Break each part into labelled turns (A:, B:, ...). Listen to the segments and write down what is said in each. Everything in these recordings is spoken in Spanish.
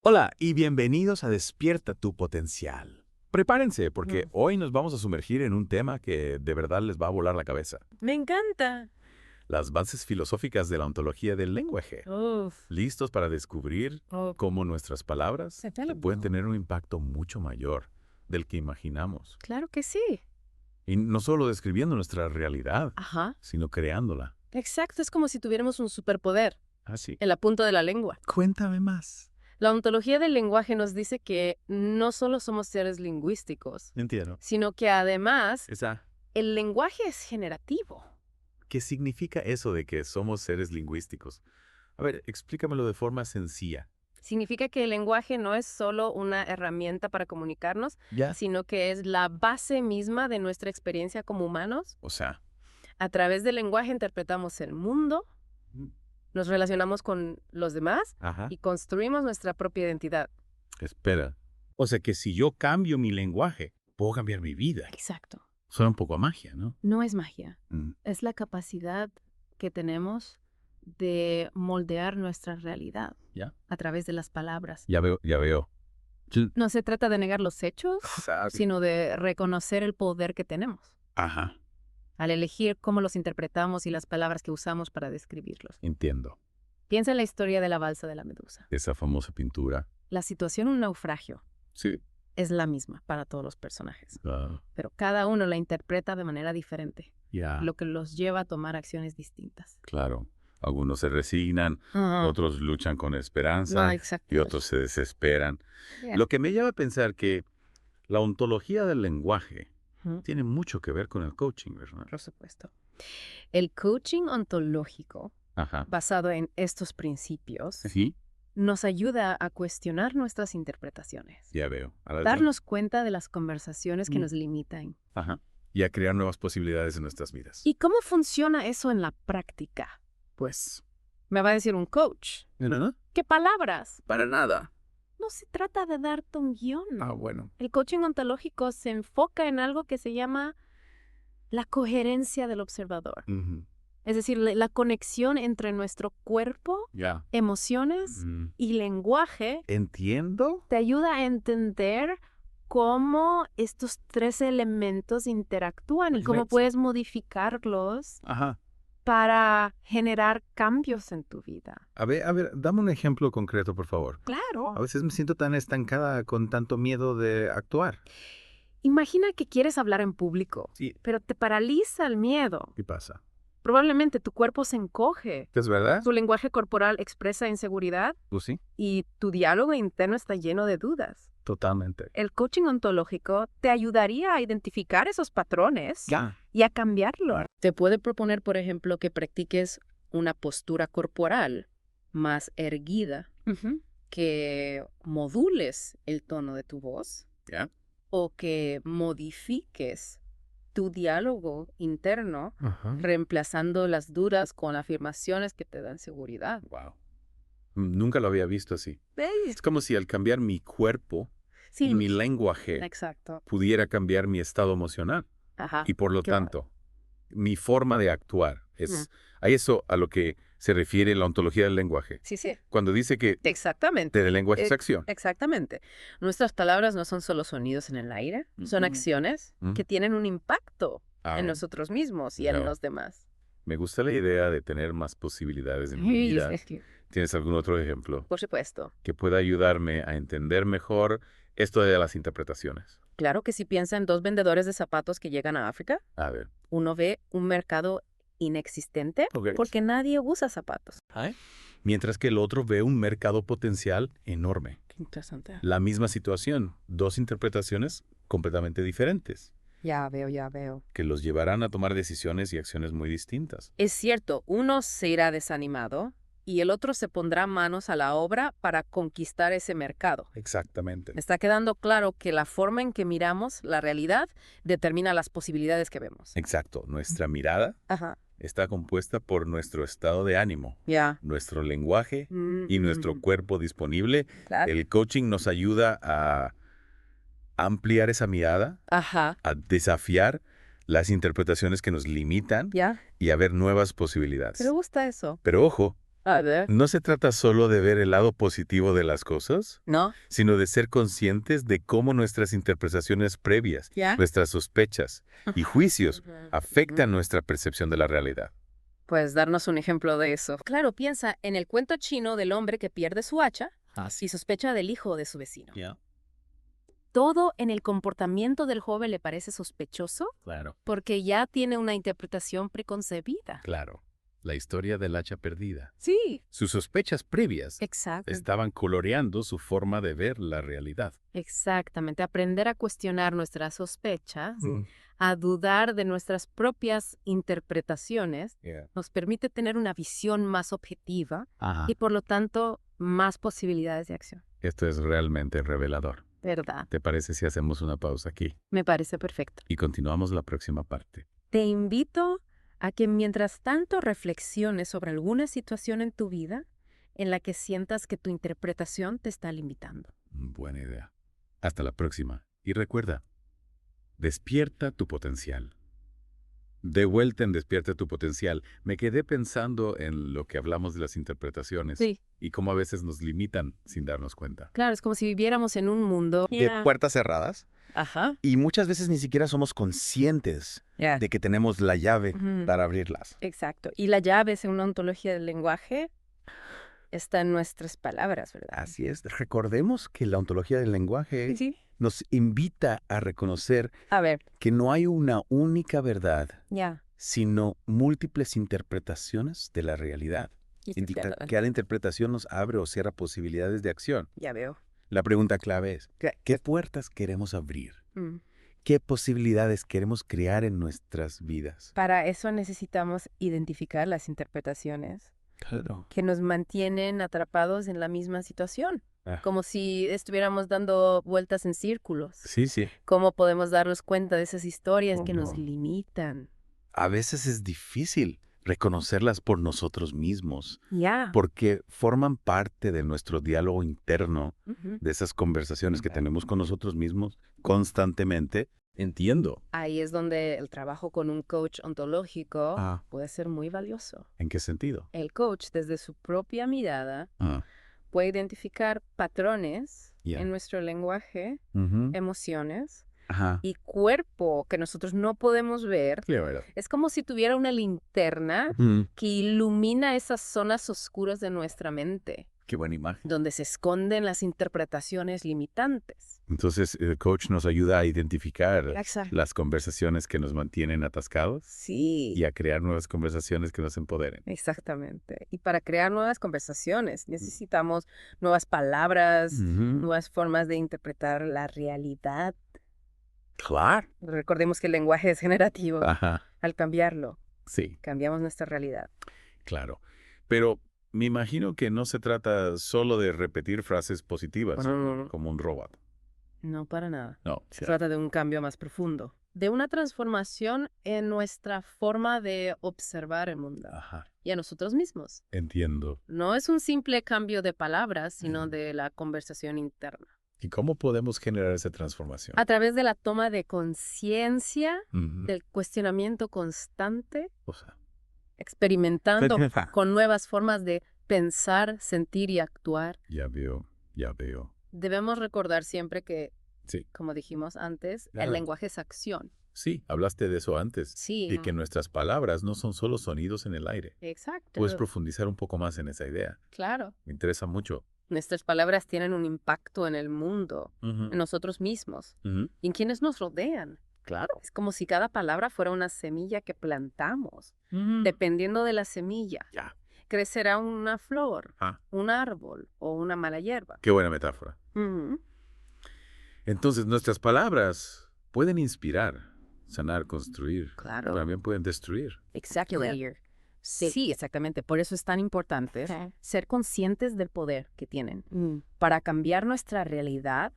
A: Hola y bienvenidos a Despierta tu Potencial. Prepárense porque
B: Mm.
A: hoy nos vamos a sumergir en un tema que de verdad les va a volar la cabeza.
B: Me encanta.
A: Las bases filosóficas de la ontología del lenguaje.
B: Uf.
A: ¿Listos para descubrir
B: Oh,
A: cómo nuestras palabras
B: Development.
A: pueden tener un impacto mucho mayor del que imaginamos?
B: Claro que sí.
A: Y no solo describiendo nuestra realidad,
B: Ajá.
A: sino creándola.
B: Exacto, es como si tuviéramos un superpoder
A: Así.
B: en la punta de la lengua.
A: Cuéntame más.
B: La ontología del lenguaje nos dice que no solo somos seres lingüísticos,
A: Entiendo.
B: sino que además
A: Esa.
B: el lenguaje es generativo.
A: ¿Qué significa eso de que somos seres lingüísticos? A ver, explícamelo de forma sencilla.
B: Significa que el lenguaje no es solo una herramienta para comunicarnos,
A: ¿Ya?
B: sino que es la base misma de nuestra experiencia como humanos.
A: O sea,
B: A través del lenguaje interpretamos el mundo, nos relacionamos con los demás
A: ajá.
B: y construimos nuestra propia identidad.
A: Espera. O sea que si yo cambio mi lenguaje, puedo cambiar mi vida.
B: Exacto.
A: Suena un poco a magia, ¿no?
B: No es magia,
A: Mm,
B: es la capacidad que tenemos de moldear nuestra realidad
A: ¿Ya?
B: a través de las palabras.
A: Ya veo, ya veo.
B: No se trata de negar los hechos,
A: Sabe.
B: sino de reconocer el poder que tenemos
A: Ajá,
B: al elegir cómo los interpretamos y las palabras que usamos para describirlos.
A: entiendo.
B: Piensa en la historia de la balsa de la medusa.
A: Esa famosa pintura.
B: La situación un naufragio
A: Sí.
B: es la misma para todos los personajes,
A: Ah,
B: pero cada uno la interpreta de manera diferente,
A: ya,
B: lo que los lleva a tomar acciones distintas.
A: claro. Algunos se resignan, otros luchan con esperanza
B: Exacto.
A: y otros se desesperan.
B: Yeah.
A: Lo que me lleva a pensar que la ontología del lenguaje
B: Ujú.
A: tiene mucho que ver con el coaching, ¿verdad?
B: Por supuesto. El coaching ontológico,
A: Ajá.
B: basado en estos principios,
A: Sí,
B: nos ayuda a cuestionar nuestras interpretaciones,
A: ya veo. Ahora-
B: darnos cuenta de las conversaciones que
A: Mm.
B: nos limitan.
A: Ajá. Y a crear nuevas posibilidades en nuestras vidas.
B: ¿Y cómo funciona eso en la práctica?
A: Pues,
B: Me va a decir un coach.
A: ¿no?
B: ¿Qué palabras?
A: Para nada.
B: No se trata de darte un guión.
A: Bueno.
B: El coaching ontológico se enfoca en algo que se llama la coherencia del observador.
A: Ujú.
B: Es decir, la conexión entre nuestro cuerpo,
A: Ya.
B: emociones
A: Mm.
B: y lenguaje
A: Entiendo.
B: te ayuda a entender cómo estos tres elementos interactúan y cómo
A: Perfecto.
B: puedes modificarlos
A: Ajá.
B: para generar cambios en tu vida.
A: A ver, dame un ejemplo concreto, por favor.
B: Claro.
A: A veces me siento tan estancada con tanto miedo de actuar.
B: Imagina que quieres hablar en público,
A: Sí.
B: pero te paraliza el miedo.
A: ¿Qué pasa?
B: Probablemente tu cuerpo se encoge,
A: ¿Es verdad?
B: tu lenguaje corporal expresa inseguridad
A: Pues sí.
B: y tu diálogo interno está lleno de dudas.
A: Totalmente.
B: El coaching ontológico te ayudaría a identificar esos patrones
A: Ya.
B: y a cambiarlo. Te puede proponer, por ejemplo, que practiques una postura corporal más erguida, que modules el tono de tu voz
A: Ya.
B: o que modifiques tu diálogo interno
A: Ajá.
B: reemplazando las dudas con afirmaciones que te dan seguridad.
A: Wow. Nunca lo había visto así. Es como si al cambiar mi cuerpo
B: Sí,
A: y mi lenguaje
B: exacto.
A: pudiera cambiar mi estado emocional.
B: Ajá.
A: Y por lo
B: Qué
A: tanto, mi forma de actuar es a eso a lo que se refiere la ontología del lenguaje.
B: Sí, sí.
A: Cuando dice que
B: Exactamente.
A: del lenguaje es acción.
B: Exactamente. Nuestras palabras no son solo sonidos en el aire, son
A: Ujú.
B: acciones
A: Ujú.
B: que tienen un impacto
A: Ah,
B: en nosotros mismos y en
A: Claro.
B: los demás.
A: me gusta la idea de tener más posibilidades en mi vida. ¿Tienes algún otro ejemplo
B: Por supuesto.
A: que pueda ayudarme a entender mejor esto de las interpretaciones?
B: Claro que si piensa en dos vendedores de zapatos que llegan a África,
A: A ver.
B: uno ve un mercado inexistente
A: Ok.
B: porque nadie usa zapatos.
A: Mientras que el otro ve un mercado potencial enorme.
B: Qué interesante.
A: La misma situación, dos interpretaciones completamente diferentes,
B: Ya veo.
A: que los llevarán a tomar decisiones y acciones muy distintas.
B: Es cierto, uno se irá desanimado y el otro se pondrá manos a la obra para conquistar ese mercado.
A: Exactamente.
B: Me está quedando claro que la forma en que miramos la realidad determina las posibilidades que vemos.
A: Exacto. Nuestra mirada
B: Ajá.
A: está compuesta por nuestro estado de ánimo,
B: Ya.
A: nuestro lenguaje y nuestro cuerpo disponible.
B: Claro.
A: El coaching nos ayuda a ampliar esa mirada,
B: Ajá.
A: a desafiar las interpretaciones que nos limitan
B: Ya.
A: y a ver nuevas posibilidades.
B: Me gusta eso.
A: Pero ojo,
B: A ver.
A: No se trata solo de ver el lado positivo de las cosas,
B: ¿No?
A: sino de ser conscientes de cómo nuestras interpretaciones previas,
B: ¿Ya?
A: nuestras sospechas y juicios afectan nuestra percepción de la realidad.
B: Pues darnos un ejemplo de eso. Claro, piensa en el cuento chino del hombre que pierde su hacha y sospecha del hijo de su vecino. Todo en el comportamiento del joven le parece sospechoso
A: Claro.
B: porque ya tiene una interpretación preconcebida.
A: Claro. La historia del hacha perdida.
B: Sí.
A: Sus sospechas previas
B: Exacto.
A: estaban coloreando su forma de ver la realidad.
B: Exactamente. Aprender a cuestionar nuestras sospechas, a dudar de nuestras propias interpretaciones, nos permite tener una visión más objetiva y por lo tanto más posibilidades de acción.
A: Esto es realmente revelador.
B: ¿Verdad?
A: ¿Te parece si hacemos una pausa aquí
B: Me parece perfecto.
A: y continuamos la próxima parte?
B: Te invito a que mientras tanto reflexiones sobre alguna situación en tu vida en la que sientas que tu interpretación te está limitando.
A: Buena idea. Hasta la próxima. Y recuerda, despierta tu potencial. De vuelta en Despierta tu potencial, me quedé pensando en lo que hablamos de las interpretaciones
B: Sí.
A: y cómo a veces nos limitan sin darnos cuenta.
B: Claro, es como si viviéramos en un mundo
C: De puertas cerradas
B: Ajá.
C: y muchas veces ni siquiera somos conscientes de que tenemos la llave para abrirlas.
B: Exacto. Y la llave, según una ontología del lenguaje, está en nuestras palabras, ¿verdad?
C: Así es. Recordemos que la ontología del lenguaje
B: Sí.
C: nos invita a reconocer
B: A ver,
C: que no hay una única verdad,
B: ya.
C: sino múltiples interpretaciones de la realidad. Indica que cada interpretación nos abre o cierra posibilidades de acción.
B: Ya veo.
C: La pregunta clave es, ¿qué puertas queremos abrir?
B: Mm.
C: ¿Qué posibilidades queremos crear en nuestras vidas?
B: Para eso necesitamos identificar las interpretaciones
C: Claro.
B: que nos mantienen atrapados en la misma situación.
C: Ah.
B: Como si estuviéramos dando vueltas en círculos.
C: Sí.
B: ¿Cómo podemos darnos cuenta de esas historias que nos limitan?
C: A veces es difícil reconocerlas por nosotros mismos,
B: Ya.
C: porque forman parte de nuestro diálogo interno,
B: Ujú.
C: de esas conversaciones que tenemos con nosotros mismos constantemente. Entiendo.
B: Ahí es donde el trabajo con un coach ontológico
C: Ah.
B: puede ser muy valioso.
A: ¿En qué sentido?
B: El coach, desde su propia mirada,
A: Ah,
B: puede identificar patrones
C: Ya.
B: en nuestro lenguaje, emociones
C: Ajá.
B: y cuerpo que nosotros no podemos ver.
A: claro.
B: Es como si tuviera una linterna que ilumina esas zonas oscuras de nuestra mente,
C: Qué buena imagen.
B: donde se esconden las interpretaciones limitantes.
A: Entonces, el coach nos ayuda a identificar
B: Exacto.
A: las conversaciones que nos mantienen atascados
B: Sí.
A: y a crear nuevas conversaciones que nos empoderen.
B: Exactamente. Y para crear nuevas conversaciones necesitamos nuevas palabras, nuevas formas de interpretar la realidad.
C: Claro.
B: Recordemos que el lenguaje es generativo.
A: Ajá,
B: Al cambiarlo,
A: sí,
B: cambiamos nuestra realidad.
A: claro. Pero me imagino que no se trata solo de repetir frases positivas como un robot.
B: No para nada.
A: No,
B: Se trata de un cambio más profundo, de una transformación en nuestra forma de observar el mundo
A: Ajá,
B: y a nosotros mismos.
A: entiendo.
B: No es un simple cambio de palabras, sino de la conversación interna.
A: ¿Y cómo podemos generar esa transformación?
B: A través de la toma de conciencia,
A: Ujú.
B: del cuestionamiento constante,
A: O sea,
B: experimentando con nuevas formas de pensar, sentir y actuar.
A: ya veo, ya veo.
B: Debemos recordar siempre que,
A: Sí,
B: como dijimos antes,
A: Claro.
B: el lenguaje es acción.
A: sí, hablaste de eso antes.
B: Sí.
A: Y que nuestras palabras no son solo sonidos en el aire.
B: Exacto.
A: Puedes profundizar un poco más en esa idea.
B: Claro.
A: Me interesa mucho.
B: Nuestras palabras tienen un impacto en el mundo,
A: Ujú,
B: en nosotros mismos
A: ujú.
B: y en quienes nos rodean.
C: Claro.
B: Es como si cada palabra fuera una semilla que plantamos. Dependiendo de la semilla,
A: Ya.
B: crecerá una flor,
A: Ah,
B: un árbol o una mala hierba.
A: qué buena metáfora.
B: Ujú.
A: Entonces, nuestras palabras pueden inspirar, sanar, construir.
B: Claro.
A: También pueden destruir.
B: Exactly. Sí, exactamente. Por eso es tan importante ser conscientes del poder que tienen. Para cambiar nuestra realidad,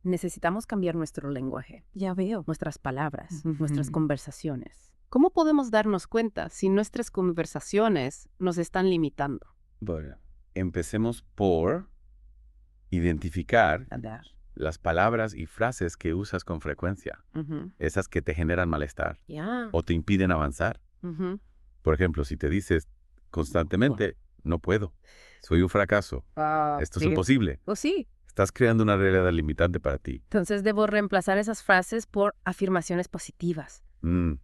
B: necesitamos cambiar nuestro lenguaje. Ya veo. Nuestras palabras, nuestras conversaciones. ¿Cómo podemos darnos cuenta si nuestras conversaciones nos están limitando?
C: Bueno, empecemos por identificar
A: Las palabras y frases que usas con frecuencia, esas que te generan malestar
B: Ya.
A: o te impiden avanzar. Por ejemplo, si te dices constantemente, no puedo. Soy un fracaso. Esto es
B: sí.
A: imposible.
B: Pues sí.
A: Estás creando una realidad limitante para ti.
B: Entonces debo reemplazar esas frases por afirmaciones positivas.
A: No.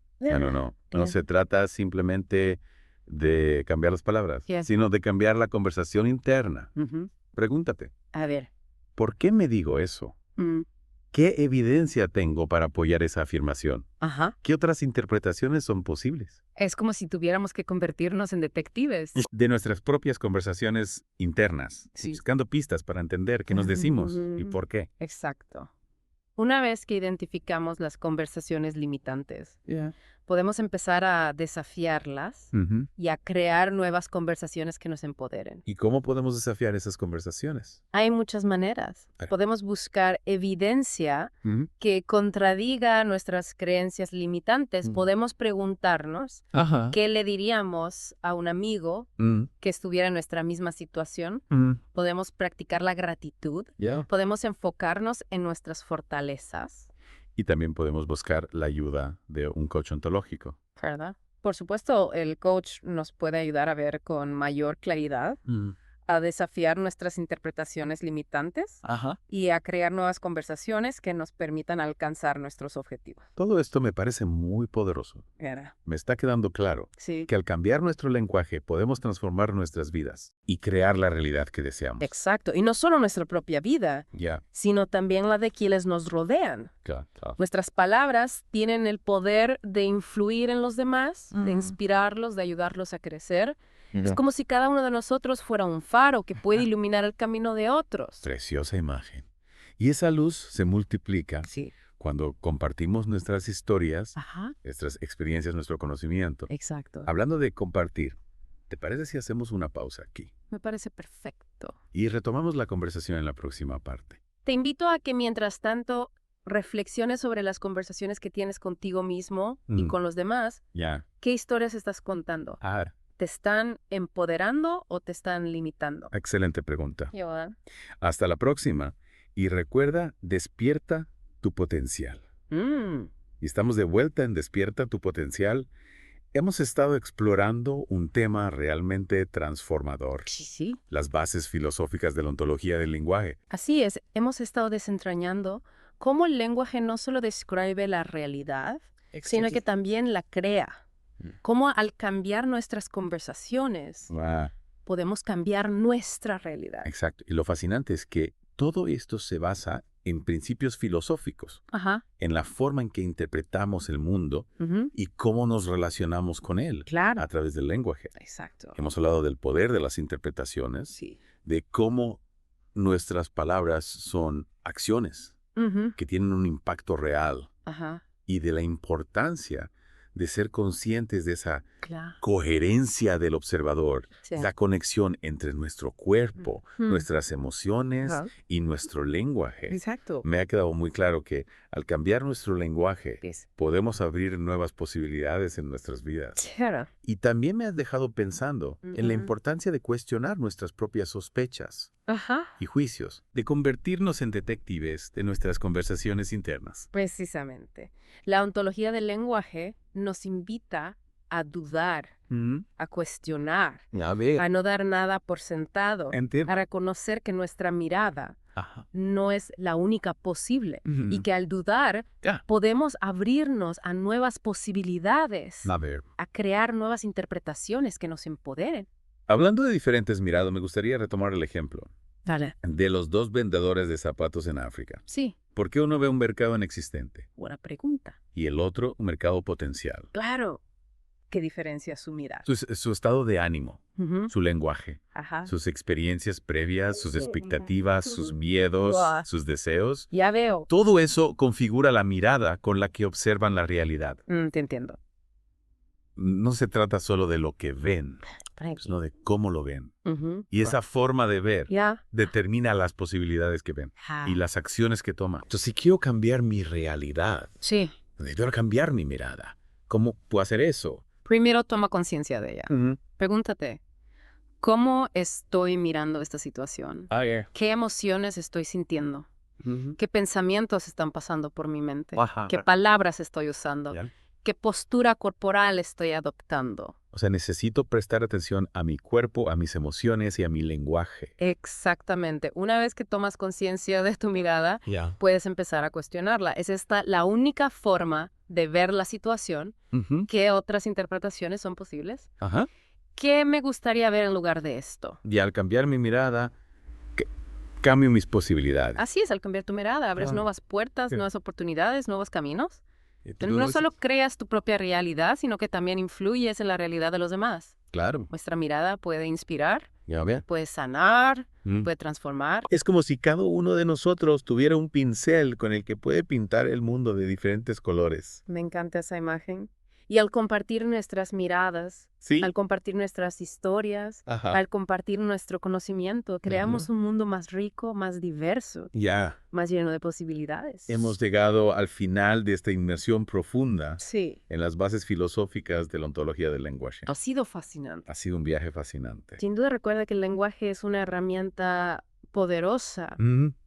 A: No se trata simplemente de cambiar las palabras,
B: Yes.
A: sino de cambiar la conversación interna.
B: Ujú.
A: Pregúntate,
B: A ver.
A: ¿por qué me digo eso? ¿Qué evidencia tengo para apoyar esa afirmación?
B: Ajá.
A: ¿Qué otras interpretaciones son posibles?
B: Es como si tuviéramos que convertirnos en detectives.
A: De nuestras propias conversaciones internas,
B: Sí.
A: buscando pistas para entender qué nos decimos y por qué.
B: Exacto. Una vez que identificamos las conversaciones limitantes, podemos empezar a desafiarlas y a crear nuevas conversaciones que nos empoderen.
A: ¿Y cómo podemos desafiar esas conversaciones?
B: Hay muchas maneras.
A: Claro.
B: Podemos buscar evidencia que contradiga nuestras creencias limitantes. Podemos preguntarnos qué le diríamos a un amigo que estuviera en nuestra misma situación. Podemos practicar la gratitud. Podemos enfocarnos en nuestras fortalezas.
A: Y también podemos buscar la ayuda de un coach ontológico.
B: ¿Verdad? Por supuesto, el coach nos puede ayudar a ver con mayor claridad, a desafiar nuestras interpretaciones limitantes y a crear nuevas conversaciones que nos permitan alcanzar nuestros objetivos.
A: Todo esto me parece muy poderoso. Me está quedando claro
B: Sí.
A: que al cambiar nuestro lenguaje podemos transformar nuestras vidas y crear la realidad que deseamos.
B: Exacto. Y no solo nuestra propia vida, sino también la de quienes nos rodean.
A: Claro.
B: Nuestras palabras tienen el poder de influir en los demás, de inspirarlos, de ayudarlos a crecer. Es como si cada uno de nosotros fuera un faro que puede iluminar el camino de otros.
A: Preciosa imagen. Y esa luz se multiplica
B: Sí.
A: cuando compartimos nuestras historias,
B: Ajá.
A: nuestras experiencias, nuestro conocimiento.
B: Exacto.
A: Hablando de compartir, ¿te parece si hacemos una pausa aquí?
B: Me parece perfecto.
A: Y retomamos la conversación en la próxima parte.
B: Te invito a que mientras tanto reflexiones sobre las conversaciones que tienes contigo mismo y con los demás. ¿Qué historias estás contando? ¿Te están empoderando o te están limitando?
A: Excelente pregunta.
B: Joan.
A: Hasta la próxima. Y recuerda, despierta tu potencial. Y estamos de vuelta en Despierta tu potencial. Hemos estado explorando un tema realmente transformador.
B: Sí.
A: Las bases filosóficas de la ontología del lenguaje.
B: Así es, hemos estado desentrañando cómo el lenguaje no solo describe la realidad, sino que también la crea. Cómo al cambiar nuestras conversaciones podemos cambiar nuestra realidad.
A: Exacto. Y lo fascinante es que todo esto se basa en principios filosóficos, en la forma en que interpretamos el mundo y cómo nos relacionamos con él a través del lenguaje.
B: Exacto.
A: Hemos hablado del poder de las interpretaciones, de cómo nuestras palabras son acciones que tienen un impacto real y de la importancia de ser conscientes de esa coherencia del observador, la conexión entre nuestro cuerpo, nuestras emociones y nuestro lenguaje.
B: Exacto.
A: Me ha quedado muy claro que al cambiar nuestro lenguaje podemos abrir nuevas posibilidades en nuestras vidas. Y también me has dejado pensando en la importancia de cuestionar nuestras propias sospechas y juicios, de convertirnos en detectives de nuestras conversaciones internas.
B: Precisamente. La ontología del lenguaje nos invita a dudar, a cuestionar, a no dar nada por sentado, a reconocer que nuestra mirada no es la única posible y que al dudar podemos abrirnos a nuevas posibilidades, a crear nuevas interpretaciones que nos empoderen.
A: Hablando de diferentes miradas, me gustaría retomar el ejemplo de los dos vendedores de zapatos en África.
B: Sí.
A: ¿Por qué uno ve un mercado inexistente?
B: Buena pregunta.
A: Y el otro un mercado potencial.
B: Claro. ¿Qué diferencia su mirada?
A: Su estado de ánimo, su lenguaje, sus experiencias previas, sus expectativas, sus miedos, sus deseos.
B: Ya veo.
A: Todo eso configura la mirada con la que observan la realidad.
B: Te entiendo.
A: No se trata solo de lo que ven, sino de cómo lo ven. Y esa forma de ver determina las posibilidades que ven y las acciones que toman. Entonces, si quiero cambiar mi realidad, debo cambiar mi mirada. ¿Cómo puedo hacer eso?
B: Primero toma conciencia de ella. Pregúntate, ¿cómo estoy mirando esta situación? ¿Qué emociones estoy sintiendo? ¿Qué pensamientos están pasando por mi mente? ¿Qué palabras estoy usando? ¿Qué postura corporal estoy adoptando?
C: O sea, necesito prestar atención a mi cuerpo, a mis emociones y a mi lenguaje.
B: Exactamente. Una vez que tomas conciencia de tu mirada,
C: Ya.
B: puedes empezar a cuestionarla. ¿Es esta la única forma de ver la situación? ¿Qué otras interpretaciones son posibles?
C: Ajá.
B: ¿Qué me gustaría ver en lugar de esto?
C: Y al cambiar mi mirada, cambio mis posibilidades.
B: Así es, al cambiar tu mirada, abres nuevas puertas, nuevas oportunidades, nuevos caminos. No solo creas tu propia realidad, sino que también influyes en la realidad de los demás.
C: Claro.
B: Nuestra mirada puede inspirar,
C: Ya ve.
B: puede sanar, puede transformar.
C: Es como si cada uno de nosotros tuviera un pincel con el que puede pintar el mundo de diferentes colores.
B: Me encanta esa imagen. Y al compartir nuestras miradas,
C: Sí.
B: al compartir nuestras historias,
C: Ajá.
B: al compartir nuestro conocimiento, creamos un mundo más rico, más diverso,
C: Ya.
B: más lleno de posibilidades.
C: Hemos llegado al final de esta inmersión profunda
B: Sí,
C: en las bases filosóficas de la ontología del lenguaje.
B: ha sido fascinante.
C: Ha sido un viaje fascinante.
B: Sin duda recuerda que el lenguaje es una herramienta poderosa,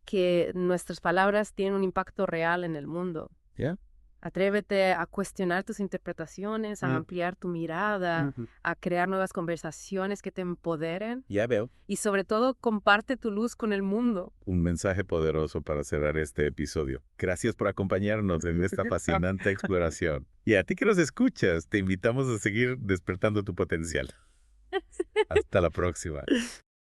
B: que nuestras palabras tienen un impacto real en el mundo.
C: ¿Ya?
B: Atrévete a cuestionar tus interpretaciones, a ampliar tu mirada, a crear nuevas conversaciones que te empoderen
C: Ya veo.
B: y sobre todo comparte tu luz con el mundo.
C: Un mensaje poderoso para cerrar este episodio. Gracias por acompañarnos en esta fascinante exploración. Y a ti que nos escuchas, te invitamos a seguir despertando tu potencial. Hasta la próxima.